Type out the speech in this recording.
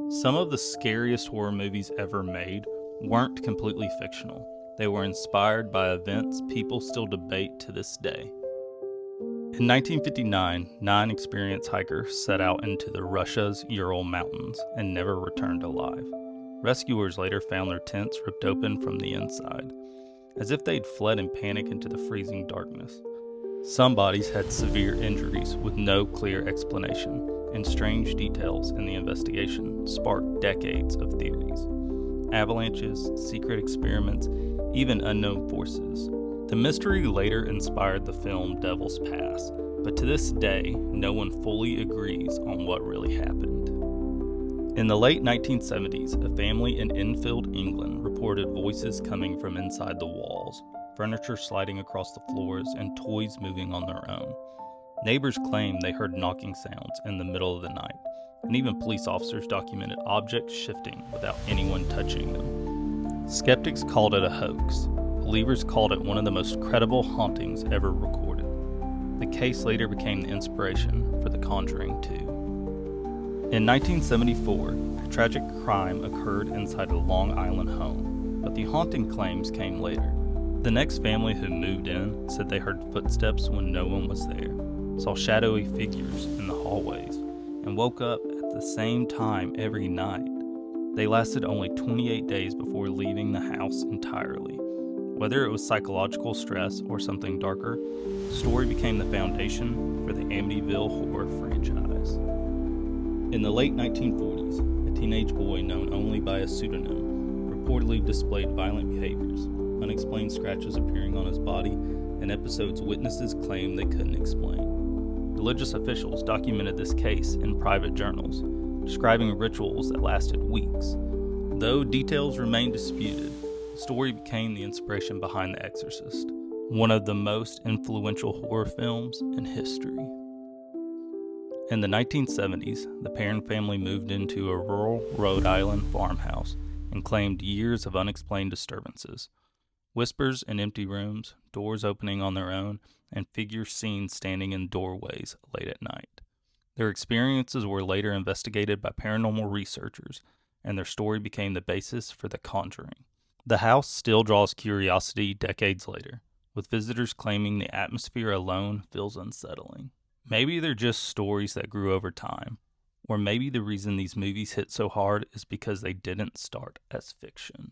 Some of the scariest horror movies ever made weren't completely fictional. They were inspired by events people still debate to this day. In 1959, 9 experienced hikers set out into the Russia's Ural Mountains and never returned alive. Rescuers later found their tents ripped open from the inside, as if they'd fled in panic into the freezing darkness. Some bodies had severe injuries with no clear explanation, and strange details in the investigation sparked decades of theories. Avalanches, secret experiments, even unknown forces. The mystery later inspired the film Devil's Pass, but to this day, no one fully agrees on what really happened. In the late 1970s, a family in Enfield, England reported voices coming from inside the walls, furniture sliding across the floors, and toys moving on their own. Neighbors claimed they heard knocking sounds in the middle of the night, and even police officers documented objects shifting without anyone touching them. Skeptics called it a hoax. Believers called it one of the most credible hauntings ever recorded. The case later became the inspiration for The Conjuring 2. In 1974, a tragic crime occurred inside a Long Island home, but the haunting claims came later. The next family who moved in said they heard footsteps when no one was there, saw shadowy figures in the hallways, and woke up at the same time every night. They lasted only 28 days before leaving the house entirely. Whether it was psychological stress or something darker, the story became the foundation for the Amityville horror franchise. In the late 1940s, a teenage boy known only by a pseudonym reportedly displayed violent behaviors, unexplained scratches appearing on his body, and episodes witnesses claimed they couldn't explain. Religious officials documented this case in private journals, describing rituals that lasted weeks. Though details remain disputed, the story became the inspiration behind The Exorcist, one of the most influential horror films in history. In the 1970s, the Perrin family moved into a rural Rhode Island farmhouse and claimed years of unexplained disturbances. Whispers in empty rooms, doors opening on their own, and figures seen standing in doorways late at night. Their experiences were later investigated by paranormal researchers, and their story became the basis for The Conjuring. The house still draws curiosity decades later, with visitors claiming the atmosphere alone feels unsettling. Maybe they're just stories that grew over time, or maybe the reason these movies hit so hard is because they didn't start as fiction.